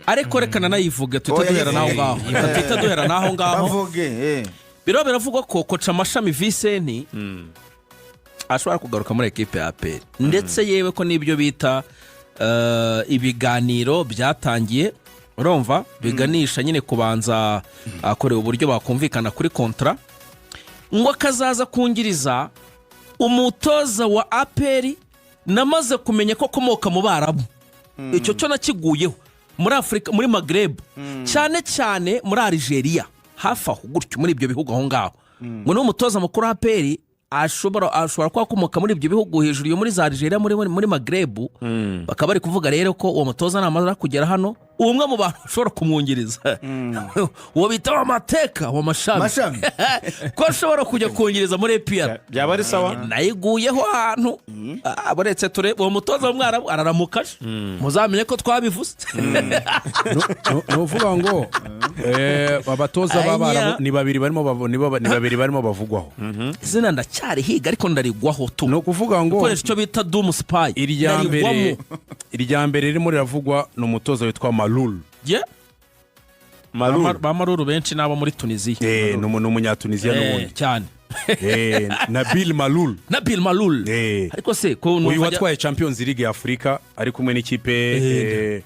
ariko reka nanayivuge duhera naho ngaho duhera naho ngaho bavuge biro biravugwa ko koca Amashami Vincent ashobora kugaruka muri equipe ya APR ndetse yewe ko nibyo bita ibiganiro byatangiye urumva biganisha nyine kubanza akorewe uburyo bakumvikana kuri kontra ngo akazaza kungiriza umutoza wa APR namaze kumenya ko komoka mu Barabu icyo cyo nakiguyeho muri Afrika muri Maghreb cyane cyane muri Algeria hafi aho gutyo muri ibyo bihugu aho ngaho ngo n'umutoza mukuru wa APR ashobora kuba akomoka muri ibyo bihugu hejuru yo muri za Algeria muri Maghreb bakaba bari kuvuga rero ko uwo mutoza namaze kugera hano umwe mu bantu ushobora kumwongereza uwo bita amateka wa Mashami ko ashobora kujya kongereza muri APR byaba ari sawa nayiguyeho ahantu aboretse ture uwo mutoza w'Umwarabu araramukaje muzamenye ko twabivuze nuvuga ngo abatoza b'Abarabu ni babiri barimo bavugwaho izina ndacyari higa ariko ndarigwaho tu no kuvuga ngo koresha icyo bita doom spy irya mbere riri muri ravugwa no mutoza witwa Malul Malul benshi nabo muri Tunisia no umunyatunisia n'ubundi cyane Nabil Malul ariko se ko uyu watwaye Champions League ya Afrika ari kumwe n'ikipe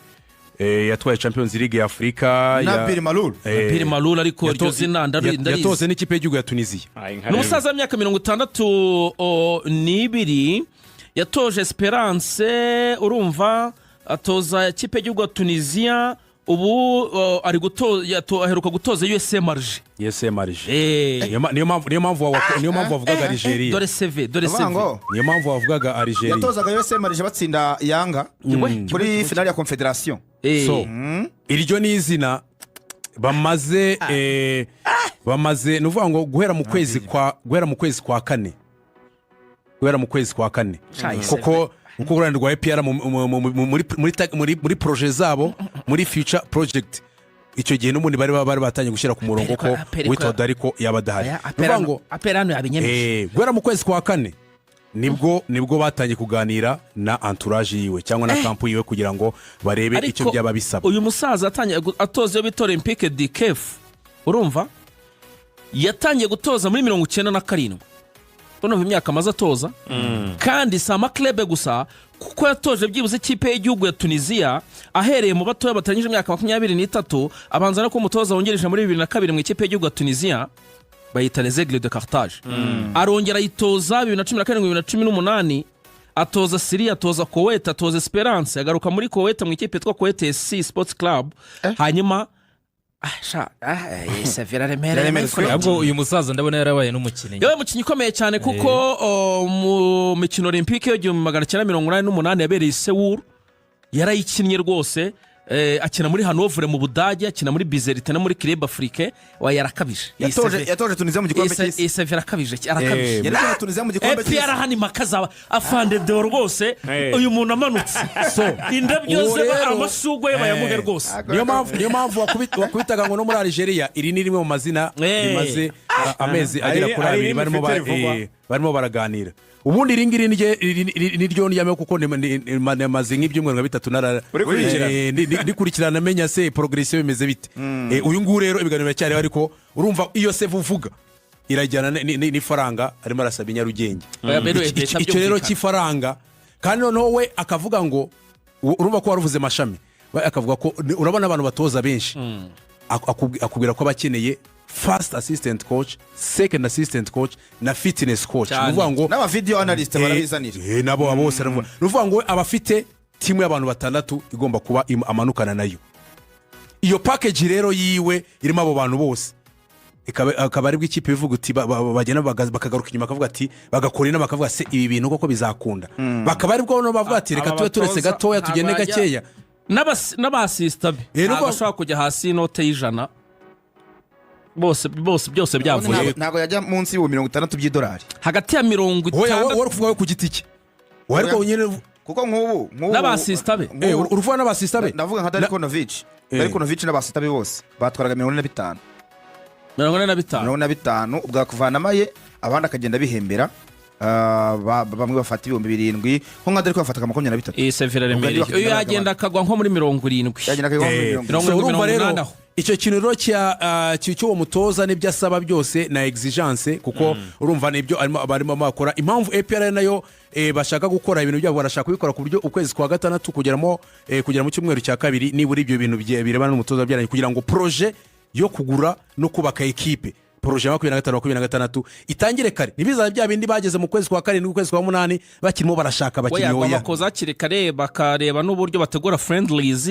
yatwaye Champions League ya Afrika Nabil Malul ariko iryo zina ndarizi yatoze n'ikipe y'igihugu ya Tunisia n'umusaza w'imyaka 62 yatoje Esperance urumva atoza ikipe y'igihugu ya Tunisia ubu ari aheruka gutoza USM Alger niyo mpamvu wavugaga Algeria dore CV niyo mpamvu wavugaga Algeria yatozaga USM Alger batsinda Yanga muri finale ya Confederation so iryo ni izina bamaze nuvuga ngo guhera mu kwezi kwa kane kuko urwanda rwa APR muri projet zabo muri future project icyo gihe n'ubundi bari batangiye gushyira ku murongo ko witwa ariko yabadahari nuvuga ngo APR hano yabinyemeje guhera mu kwezi kwa kane nibwo batangiye kuganira na entourage yiwe cyangwa na camp yiwe kugira ngo barebe icyo byaba bisaba uyu musaza atangiye atoza yo bita Olympique du Kef urumva yatangiye gutoza muri 97 Bono imyaka amaze atoza kandi sama club gusa kuko yatoje byibuze ikipe y'igihugu ya Tunisia ahereye mu batoya batangije imyaka 23 abanza no kumutoza wongereje muri 2002 mu ikipe y'igihugu ya Tunisia bayita les Aigles de Carthage arongera yitoza 2017-2018 atoza Syria atoza Kuwait atoza Esperance agaruka muri Kuwait mu ikipe yitwa Kuwait SC Sports Club hanyuma Severa remere ahubwo uyu musaza ndabona yarabaye n'umukinnyi yewe mukinnyi ukomeye cyane kuko mu mikino Olympique yo 1988 yabereye Seoul yarayikinnye rwose akina muri Hanover mu Budage akina muri Bizerte no muri Club Afrique yarakabije yatoje Tunisia mu gikombe cy'isi Severa akabije arakabije yari Tunisia mu gikombe cy'isi APR hani makaza afande de rwose uyu muntu amanutse so indabyo ze amashugwe bayamuhe rwose niyo mpamvu wakubitaga ngo no muri Algeria iri ni rimwe mu mazina rimaze amezi agera kuri abiri barimo baraganira ubundi ringiri niryo nyame kuko nemaze nk'ibyumweru 3 ndikurikirana menya se progression bimeze bite uyu nguru rero ibiganiro cyari ariko urumva iyo se vuvuga irajyana ni faranga arimo arasaba Nyarugenge icyo rero cy'ifaranga kandi noneho we akavuga ngo urumva ko waruvuze Mashami akavuga ko urabona abantu batoza benshi akubwira ko abakeneye first assistant coach, second assistant coach na fitness coach. Nuvuga ngo n'aba video analyst barabizanira. Nabo bose nuvuga ngo abafite timu y'abantu batandatu igomba kuba amanukana nayo. Iyo package rero yiwe irimo abo bantu bose. Akaba ari bw'ikipe bivuga uti bagena bakagaruka inyuma akavuga ati bagakora inama bakavuga se ibi bintu koko bizakunda. Bakaba ari bwo no bavuga ati reka tube turetse gatoya tugende gakeya. N'abasista bashaka kujya hasi inote y'ijana. Bose byose byavuye ntago yajya munsi $60 by'idolari hagati ya 50 wowe kuvuga ku giti cye wariko nyine kuko nk'ubu n'abasista be uruvuga n'abasista be ndavuga nka Darikonovic n'abasista be bose batwaraga 45 ubwa kuvana maye abandi akagenda bihembera bamwe bafata 7,000 nko nka Derek bafata 23. iyi severa remereye uyu yagenda akagwa nko muri 70 yagenda akagwa muri 70. urumva rero icyo kintu rero cy'uwo mutoza n'ibyo asaba byose na exigence kuko urumva nibyo barimo bakora impamvu APR nayo bashaka gukora ibintu byabo barashaka kubikora ku buryo ukwezi kwa gatandatu kugera mu cyumweru cya kabiri nibura ibyo bintu birebana n'umutoza byaranye kugira ngo projet yo kugura no kubaka equipe projet ya 2025-2026 itangire kare nibiza bya bindi bageze mu kwezi kwa 7 n'ukwezi kwa 8 bakirimo barashaka bakinyi hoya bakoza kire bakareba n'uburyo bategura friendlies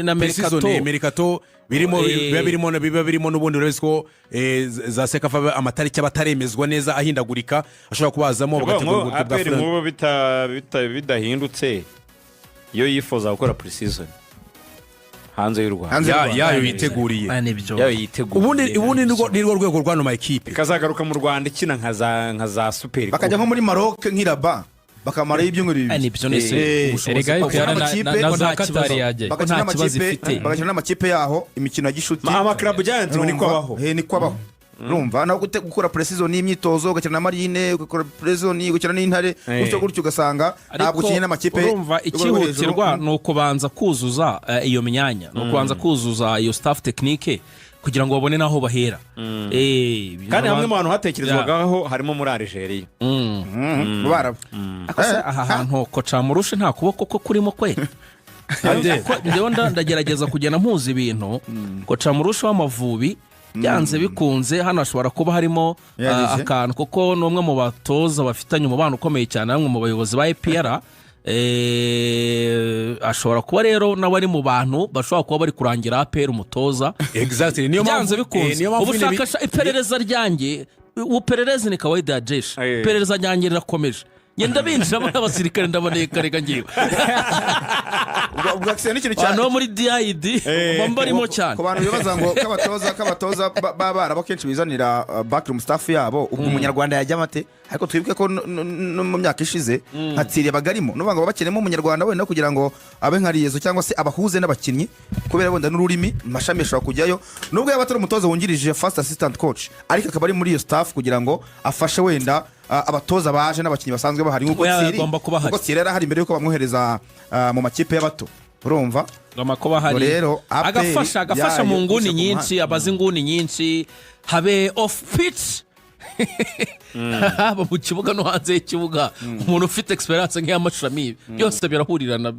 na mercato birimo n'ubundi uretse ko za Sekafa amatariki abataremezwa neza ahindagurika ashobora kubazamo bagategura ubwo bidahindutse iyo yifuza gukora pre-season hanze y'u Rwanda yayo yiteguriye ubundi nirwo rwego rwano ma equipe kazagaruka mu Rwanda ikina nka za super bakajya nko muri Maroc nk'iraba bakamara ibyumweru bibiri nibyo nese na za Qatar yaje bagakina n'amakipe yaho imikino ya gishuti ama club giants niko abaho urumva naho gukora pre-season n'imyitozo ugakina na Marine ugakora pre-season ugakina n'Intare gutyo ugasanga ntabwo ukinye n'amakipe urumva ikihutirwa no kubanza kuzuza iyo myanya no kubanza kuzuza iyo staff technique kugira ngo babone naho bahera kandi hamwe mu bantu hatekerezwagaho harimo muri Algeria baraba aha hantu ko camurushe nta kuboko ko kurimo kwe ndewe ndagerageza kugena mpuza ibintu ko camurushe w'Amavubi byanze bikunze hano ashobora kuba harimo akantu kuko n'umwe mu batoza bafitanye umubano ukomeye cyane bamwe mu bayobozi ba APR ashobora kuba rero nawe ari mu bantu bashobora kuba bari kurangira APR umutoza exactly niyo byanze bikunze ubushakasha iperereza ryanjye uperereza ni kawaida ya jeshi iperereza ryanjye rirakomeje ngenda binjiramo n'abasirikare ndaboneka rega ngiwe ubwo akisene ikintu cyane no muri DID bambarimo cyane ku bantu bibaza ngo kabatoza babara bakenshi bizanira backroom staff yabo ubwo umunyarwanda yajya mate ariko twibuke ko no mu myaka ishize hatsiriye bagarimo no banga bakenemo umunyarwanda wenda kugira ngo abe nkariyezo cyangwa se abahuze n'abakinnyi kubera wenda n'ururimi mashami ashobora kujyayo nubwo yabatari umutoza wungirije first assistant coach ariko akaba ari muri iyo staff kugira ngo afashe wenda abatoza baje n'abakinnyi basanzwe bahari nkuko Tsiri hari imbere yuko bamwohereza mu makipe y'abato urumva amakoba hari rero agafasha mu nguni nyinshi abazi nguni nyinshi habe off pitch haba mu kibuga no hanze y'ikibuga umuntu ufite experience nk'iy'amashami byose birahurirana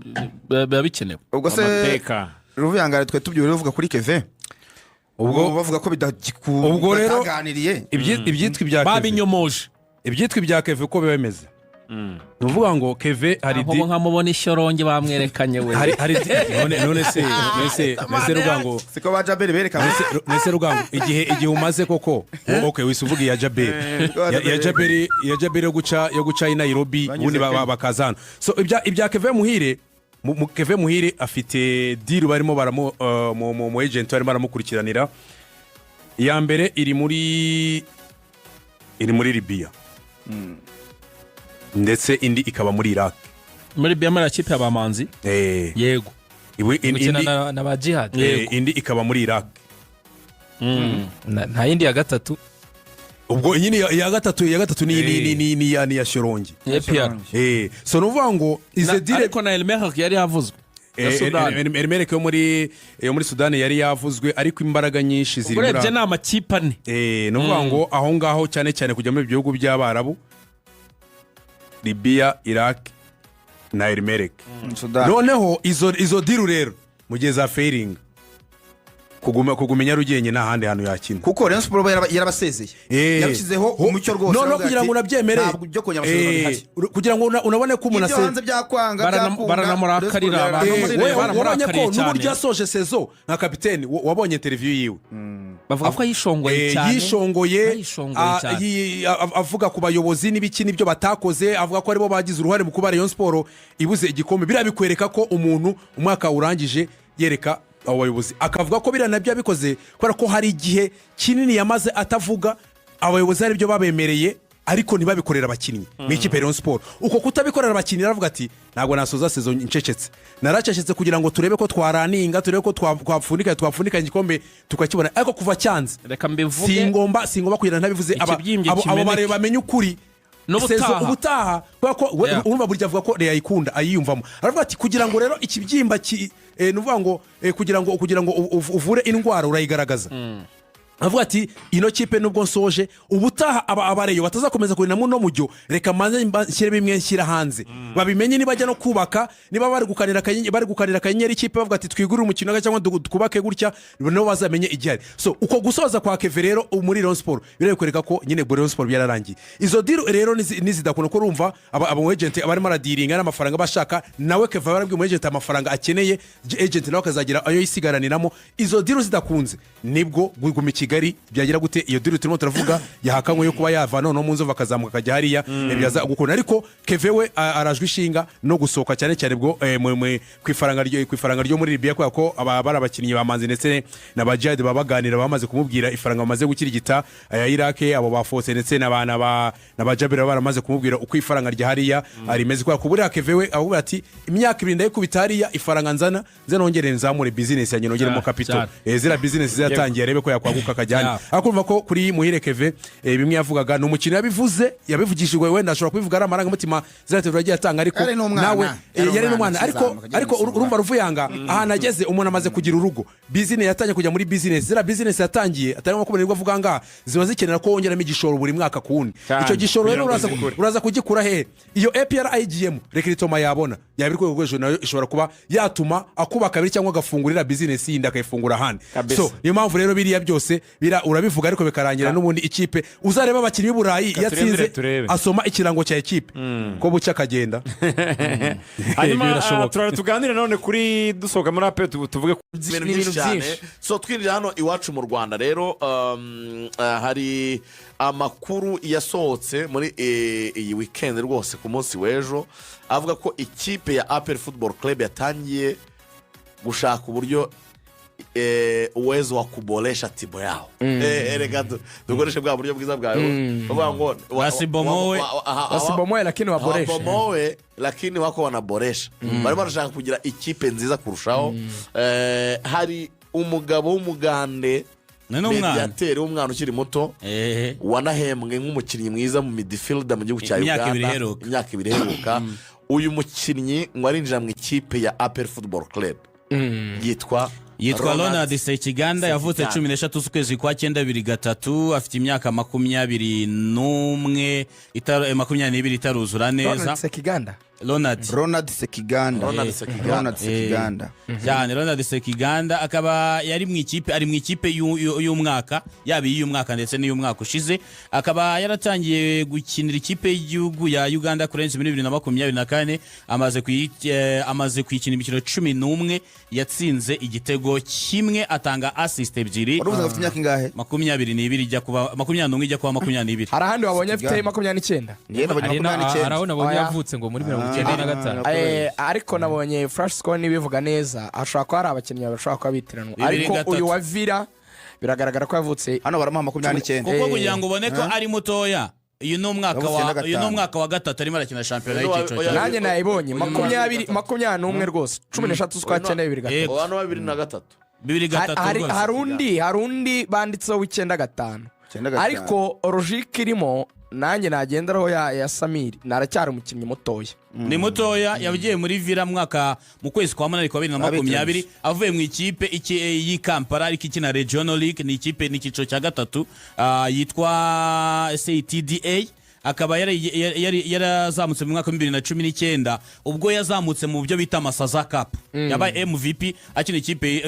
biba bikenewe ubwo se Ruvuyangare twe tubyure uvuga kuri Keve ubwo bavuga ko bitaganiriye ibyitwa ibya babinyomoje ibyitwa ibya Keve uko bimeze nuvuga ngo Keve hari aho nkamubona ishyoronge bamwerekanye we none se rugango siko ba Jaberi berekana nese rugango igihe umaze koko okay wisuvuga ya Jaberi yo guca i Nairobi ubundi bakazana so ibya Keve Muhire Keve Muhire afite deal barimo mu agent barimo baramukurikiranira iya mbere iri muri Libya ndetse indi ikaba muri Iraq muri Libya mara kipe y'abamanzi yego gukina na ba jihad indi ikaba muri Iraq nta yindi ya gatatu ubwo nyine ya gatatu ni ya Shorongi APR so nuvuga ngo ize dire ariko na Elmerek yari yavuzwe Elmerek yo muri Sudani yari yavuzwe ariko imbaraga nyinshi ziri muri urebye na makipe ane nuvuga ngo aho ngaho cyane kujya mu bihugu by'Abarabu Libya Iraq na Elmerek noneho izo diru rero mugeza failing kugumenya rugenye nta handi hantu yakina kuko Rayon Sport yarabasezeye yabishyizeho umucyo rwose no kugira ngo unabyemere kugira ngo unabone ko umuntu hanze byakwanga baranamurakarira baramurakarira cyane n'uburyo yasoje sezo nka kapiteni wabonye interview yiwe bavuga ko yishongoye cyane avuga ku bayobozi n'ibiki nibyo batakoze avuga ko aribo bagize uruhare mu kuba Rayon Sport ibuze igikombe birabikwereka ko umuntu umwaka urangije yereka abayobozi akavuga ko biranabyo bikoze kubera ko hari igihe kinini yamaze atavuga abayobozi ari byo babemereye ariko ntibabikorera abakinnyi mu ikipe Rayon Sport uko kutabikorera abakinnyi aravuga ati ntabwo nasoza sezo ncecetse naracecetse kugira ngo turebe ko twaraninga turebe ko twapfunika igikombe tukakibona ariko kuva cyanze reka mbivuge singomba kugira ntabivuze abo bare bamenye ukuri ubutaha kubera ko urumva burya avuga ko Real ayikunda ayiyumvamo aravuga ati kugira ngo rero ikibyimba nuvuga ngo kugira ngo uvure indwara urayigaragaza avuga ati ino kipe nubwo nsoje ubutaha abareyo batazakomeza kurinamo no mujyo reka manze nshyire bimwe nshyira hanze babimenye niba ajya no kubaka niba bari gukanira kanyenyeri ikipe bavuga ati twigurire umukino cyangwa twubake gutya no bazamenye igihari so uko gusoza kwa Keve rero muri Rayon Sport birekwereka ko nyine Rayon Sport byararangiye izo deal rero nizidakuna ko urumva aba agent abarimo aradiringa n'amafaranga bashaka nawe Keve barabwiye mu agent amafaranga akeneye agent nawe akazagira ayo yisigaraniramo izo deal zidakunze nibwo guguma Kigali byagira gute iyo deal turimo turavuga yahakanywe yo kuba yavana no munzo bakazamuka kajya hariya byaza gukona ariko Keve we arajwe ishinga no gusohoka cyane cyane bwo kwifaranga ryo muri Libya ko abara abakinnyi bamanze ndetse n'abajihad babaganira bamaze kumubwira ifaranga bamaze gukirigita ya Iraq abo bafose ndetse n'abajabira baramaze kumubwira uko ifaranga rya hariya arimeze kwa kubura Keve we avuga ati imyaka 2 ndayikubita hariya ifaranga nzana nzonongere nzamure business yanjye nongere mu capital zira business zatangiye arebe ko yakwaguka kajyana akumva ko kuri Muhire Keve bimwe yavugaga no mukino yabivugishijwe wenda ashobora kubivuga ari amaranga mutima zirate turagiye atanga ariko nawe yari n'umwana ariko urumva ruvuyanga aha nageze umuntu amaze kugira urugo business yatanye kujya muri business zira business yatangiye atari nko nibwo avuga nga ziba zikenera ko wongeramo igishoro buri mwaka kundi icyo gishoro rero uraza kugikura he iyo APR IGM rekritoma yabona yabiri ko gwejo nayo ishobora kuba yatuma akuba kabiri cyangwa agafungurira business yindi akayifungura handi so niyo mpamvu rero biriya byose urabivuga ariko bikarangira n'ubundi ikipe uzareba abakinnyi b'Uburayi yatsinze asoma ikirango cya ekipe ko bucya kagenda hanyuma tuganire none kuri dusohoka muri ape tuvuge ku ibintu byinshi cyane so twinjira hano iwacu mu Rwanda rero hari amakuru yasohotse muri iyi weekend rwose ku munsi w'ejo avuga ko ikipe ya APR Football Club yatangiye gushaka uburyo uwezo wa kuboresha timu yao reka dukoreshe bwa buryo bwiza bwawe bavuga ngo wasibomoe lakini waboresha wabomoe lakini wako wanaboresha barimo barashaka kugira ikipe nziza kurushaho hari umugabo w'umugande mediateur w'umwana ukiri muto wanahembwe nk'umukinnyi mwiza mu midfielder mu gihugu cya Uganda imyaka 2 iheruka uyu mukinnyi ngo arinjira mu ikipe ya APR Football Club yitwa Ronald Sekiganda yavutse 13 z'ukwezi kwa 9 2003 afite imyaka 21 22 itaruzura neza Ronald Sekiganda Ronald Sekiganda cyane Ronald Sekiganda akaba yari mu ikipe ari mu ikipe y'umwaka yabi y'umwaka ndetse n'iy'umwaka ushize akaba yaratangiye gukinira ikipe y'igihugu ya Uganda Cranes muri 2024 amaze kwikina imikino 11 yatsinze igitego kimwe atanga assist ebyiri urubuza afite imyaka ingahe 22 ijya kuba 21 ijya kuba 22 hari ahandi wabonye afite 29 arabona abonye yavutse ngo muri 95 ariko nabonye flash score nibivuga neza ashobora ko hari abakinnyi bashobora kuba bitiranwa ariko uyu wa Villa biragaragara ko yavutse hano baramuha 29 kuko kugira ngo ubone ko ari mutoya uyu ni umwaka wa gatatu arimo arakina shampiyona y'icyiciro nanjye nayibonye 21 rwose 13 z'ukwa 9 2023 hari undi banditseho 95 ariko logique irimo nanjye nagenderaho ya Samiri naracyari umukinnyi mutoya ni mutoya yagiye muri Villa mu kwezi kwa 8 kwa 2020 avuye mu ikipe y'i Kampala ariko ikina Regional League ni ikipe n'icyiciro cya gatatu yitwa SATDA akaba yarazamutse mu mwaka wa 2019 ubwo yazamutse mu byo bita Masaza Cup yabaye MVP akina ikipe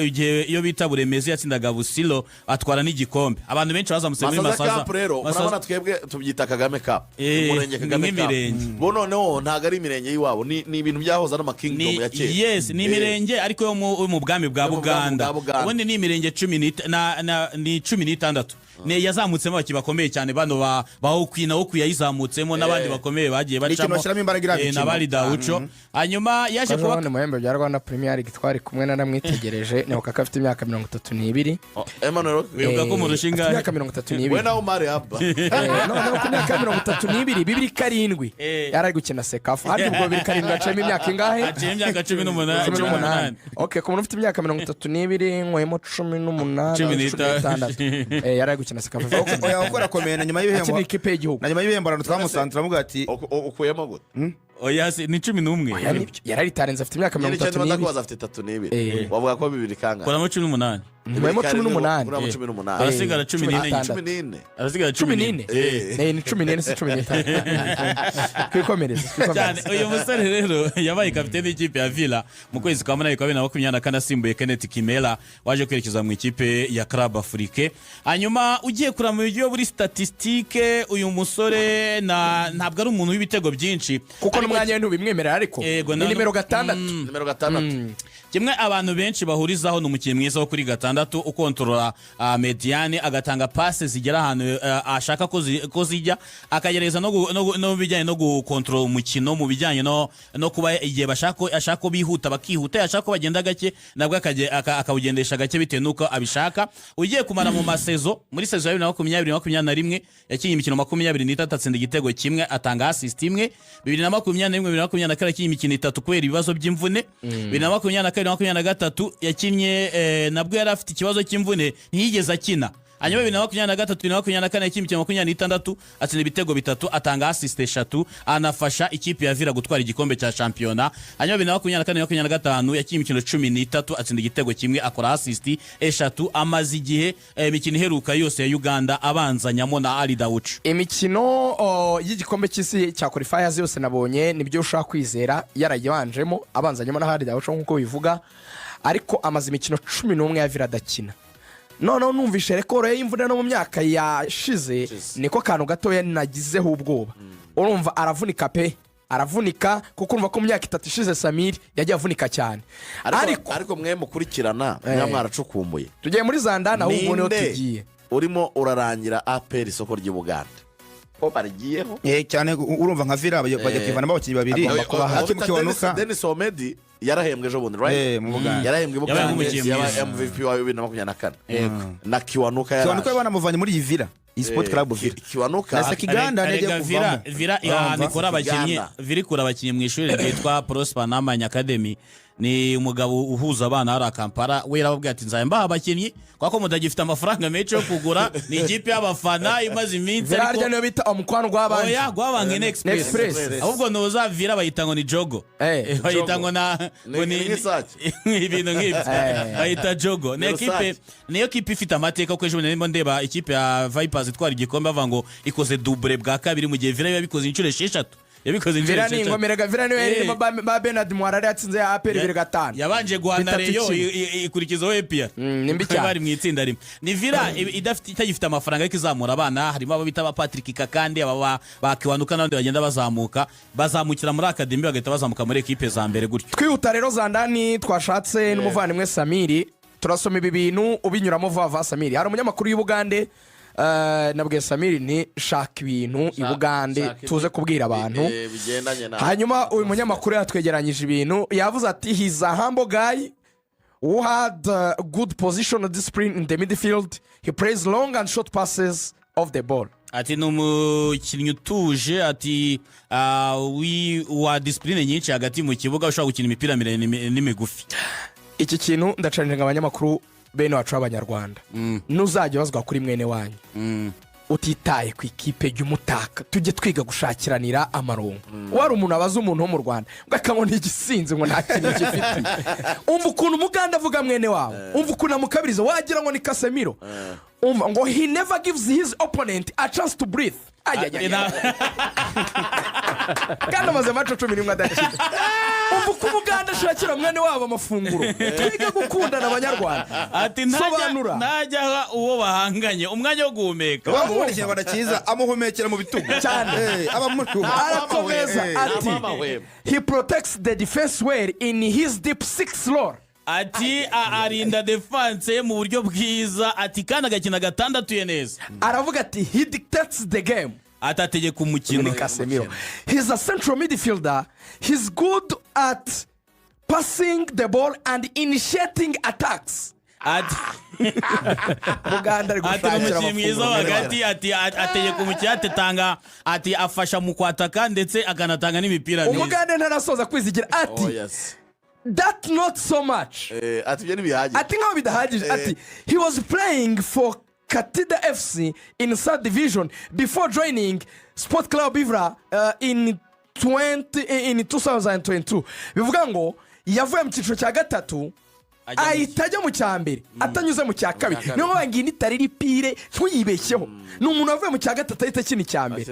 iyo bita Buremezi yatsindaga Busilo atwara n'igikombe abantu benshi bazamutse muri Masaza Cup rero urabona twebwe tubyita Kagame Cup umurenge Kagame Cup bo noneho ntago ari imirenge yiwabo ni ibintu byahoza no makingdom ya kera yes ni imirenge ariko yo mu bwami bwa Buganda ubundi ni imirenge 16 ne yazamutsemo bakibakomeye cyane bano bahukwina wo kuyayizamutsemo nabandi bakomeye bagiye bacamo nabali Daucho hanyuma yaje kuba mu muhembe bya Rwanda Premier League twari kumwe na namwitegereje ni ukaka afite imyaka 32 Emmanuel wibuka ko mu rushinga imyaka 32 we nawo mari haba no ku myaka 32 bibiri karindwi yari gukina Sekafa hadi ubwo bibiri karindwi acemo imyaka ingahe acemo imyaka 18 okay ku muntu ufite imyaka 32 nkoyemo 18 yari gukina Sekafa oya ukora komena nyuma y'ibihembo ikipe y'igihugu na nyuma y'ibihembo akantu twamusanze turavuga ati ukuyemo gute oya ni 11 yararitarenze afite imyaka 32 afite 32 wavuga ko 2 kangahe kuramo 18 nyuma 18 arasigara 14 arasigara 14 ni 14 si 15 kwikomereza cyane uyu musore rero yabaye kapiteni y'ikipe ya Villa mu kwezi kwa munani kwa 2024 asimbuye Kenneth Kimela waje kwerekeza mu ikipe ya Club Afrique. Hanyuma ugiye kurama mu buryo buri statistique uyu musore ntabwo ari umuntu w'ibitego byinshi kuko n'umwanya we ntubimwemerera ariko ni nimero 6 kimwe abantu benshi bahurizaho n'umukinnyi mwiza wo kuri 6 ukontorora mediane agatanga passe zigera ahantu ashaka ko zijya akagereza no bijyanye no gukontorora umukino mu bijyanye no kuba igihe ashaka ko bihuta bakihuta ashaka ko bagenda gake nabwo akawugendesha gake bitewe nuko abishaka. Ugiye kumara mu masezo muri sezo ya 2020-2021 yakinnye imikino 23 atsinda igitego kimwe atanga assist imwe. 2021-2022 yakinnye imikino 3 kubera ibibazo by'imvune. 2022-2023 yakinnye nabwo yari afite ikibazo cy'imvune ntiyigeze akina. Hanyuma 2023-2024 yakinnye imikino 26 atsinda ibitego 3 atanga assist 3 anafasha ikipe ya Villa gutwara igikombe cya championa. Hanyuma 2024-2025 yakinnye imikino 13 atsinda igitego kimwe akora assist 3 amaze igihe imikino iheruka yose ya Uganda abanzanyamo na Ali Dawuch. Imikino y'igikombe cy'isi cya qualifiers yose nabonye nibyo ushaka kwizera yarayibanjemo abanzanyamo na Ali Dawuch nkuko bivuga, ariko amaze imikino 11 ya Villa adakina. Noneho numvishe rekoro y'imvune no mu myaka yashize niko kantu gatoya nagizeho ubwoba. Urumva aravunika kuko urumva ko mu myaka 3 ishize Samir yagiye avunika cyane. Ariko mwe mukurikirana mwaracukumbuye tugiye muri Zandana ahubwo niho tugiye urimo urarangira APR isoko ry'Ubuganda ko barigiyeho cyane urumva nka Villa bajya kwivana abakinnyi babiri akimukiwanuka Dennis Omedi yarahembwe ejo bundi right mu Buganda yarahembwe ya MVP wa 2024 na Kiwanuka banamuvanye muri iyi Villa Sport Club Villa Kiwanuka na Kiganda nejye kuvamo Villa ikora abakinnyi mu ishuri ryitwa Prosper Namanya Academy. Ni umugabo uhuza abana hari Kampala we yarababwiye ati nzaye mbaha abakinnyi kwako mudagifite amafaranga menshi yo kugura ni ikipe y'abafana imaze iminsi ariko niyo bita umukwano gw'abandi oya gw'abangene express ahubwo noza Villa bayita ngo ni jogo bayita ngo ibintu nk'ibyo bayita jogo niyo kipe ifite amateka ko ejo ndimo ndeba ikipe ya Vipers itwara igikombe bava ngo ikoze double bwa kabiri mu gihe Villa yabikoze inshuro 6 yabikoze Villa ni ngomeraga Villa niwe yarimo ba Bernard Mwarare yatsinze APR 5 yabanje guhana Reyo ikurikizaho EPR nimbi cyane bari mu itsinda rimwe. Ni Villa itagifite amafaranga ariko izamura abana harimo abo bita ba Patrick Kakande aba bakiwanuka n'abandi bagenda bazamukira muri academy bagahita bazamuka muri equipe za mbere gutyo. Twihuta rero Zandani twashatse n'umuvandimwe Samiri turasoma ibi bintu ubinyuramo vava Samiri. Hari umunyamakuru y'Ubugande nabwiye Samiri ni shaka ibintu ibugande tuze kubwira abantu. Hanyuma uyu munyamakuru yatwegeranyije ibintu yavuze ati he's a humble guy who had good positional discipline in the midfield. He plays long and short passes of the ball. Ati n'umukinnyi utuje ati wa discipline nyinshi hagati mu kibuga ushobora gukina imipira miremire n'imigufi. Iki kintu ndacaninga abanyamakuru bene wacu abanyarwanda nuzajya bazwa kuri mwene wanyu utitaye ku ikipe y'umutaka tujye twiga gushakiranira amarongo. Wari umuntu abaza umuntu wo mu Rwanda ngakabona igisinzi ngo nta kintu gifite umva ukuntu umuganda avuga mwene wawe umva ukuntu amukabiriza wagira ngo ni Casemiro umva ngo he never gives his opponent a chance to breathe. Kandi amaze macho 11 adakina umva uko umuganda ashakira mwene wabo amafunguro twiga gukundana abanyarwanda. Ati ntajya uwo bahanganye umwanya wo guhumeka bamubona ikinyarwanda cyiza amuhumekera mu bitugu cyane arakomeza ati he protects the defense well in his deep six lore. Ati arinda defense mu buryo bwiza ati kandi agakina 6 neza. Aravuga ati he dictates the game atategeka umukino. He's a central midfielder. He's good at passing the ball and initiating attacks. Muganda ari gushakira hagati ati ategeka umukino atetanga ati afasha mu kwataka ndetse akanatanga n'imipira myiza. Umuganda ntarasoza kwizigira ati that not so much. Ati byo nibihagije. Ati nkaho bidahagije ati he was playing for Katida FC in third division before joining Sport Club Ivra in 2022. Bivuga ngo yavuye mu cyiciro cya gatatu ahita ajya mu cya mbere atanyuze mu cya kabiri. Niyo bangiye nitari ripire ntuyibeshyeho. Ni umuntu wavuye mu cya gatatu ahita akina icya mbere.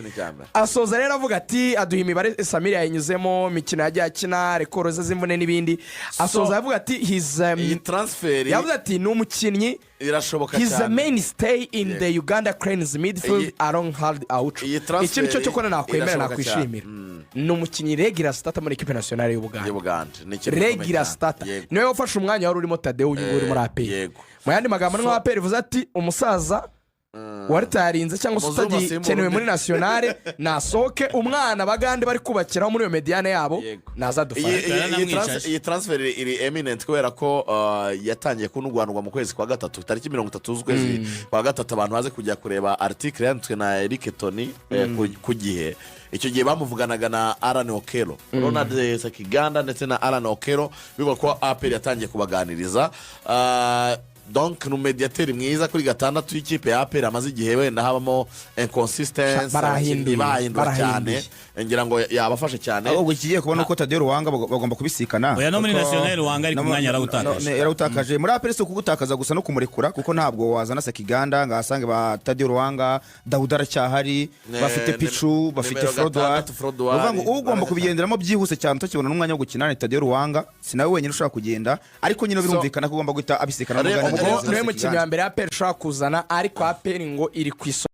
Asoza rero avuga ati aduha imibare Samiri yayinyuzemo imikino yagiye akina rekoro ze z'imvune n'ibindi. Asoza avuga ati iyi transfer yavuze ati ni umukinnyi irashoboka cyane. He's a mainstay in the Uganda Cranes midfield along hard out. Ikintu cyo kora nakwemera nakwishimira. Ni umukinnyi regular starter muri equipe nationale y'Ubuganda. Regular starter. Niwe wafashe umwanya wari urimo Tadeo uri muri APR. Mu yandi magambo no APR bivuze ati umusaza waritarinze cyangwa se utagikenewe muri nationale nasohoke umwana bagande bari kubakira muri iyo mediane yabo nazadufasha. Iyi transfer iri eminent kubera ko yatangiye kunugwanurwa mu kwezi kwa gatatu tariki 30 z'ukwezi kwa gatatu abantu baze kujya kureba article yanditswe na Eric Tony ku gihe. Icyo gihe bamuvuganaga na Alan Okelo, Ronald Sakiganda ndetse na Alan Okelo bivuga ko APR yatangiye kubaganiriza. Donc no mediateur mwiza kuri gatandatu y'ikipe ya APR amaze igihe wenda habamo inconsistence barahindura cyane ngira ngo yabafashe cyane. Ahubwo kigiye kubona uko Tadeo Ruwanga bagomba kubisikana. Oya no muri national Ruwanga ari ku mwanya yarutakaje muri APR kugutakaza gusa no kumurekura kuko ntabwo wazana Sakiganda ngasange ba Tadeo Ruwanga Daudara cyahari bafite Pichu bafite Frodouard. Uvuga ngo ugomba kubigenderamo byihuse cyane utakibona n'umwanya wo gukina ni Tadeo Ruwanga sinawe wenyine ushaka kugenda ariko nyine birumvikana ko ugomba guhita abisikana niwe mukinnyi wa mbere APR ushaka kuzana ariko APR ngo iri ku isonga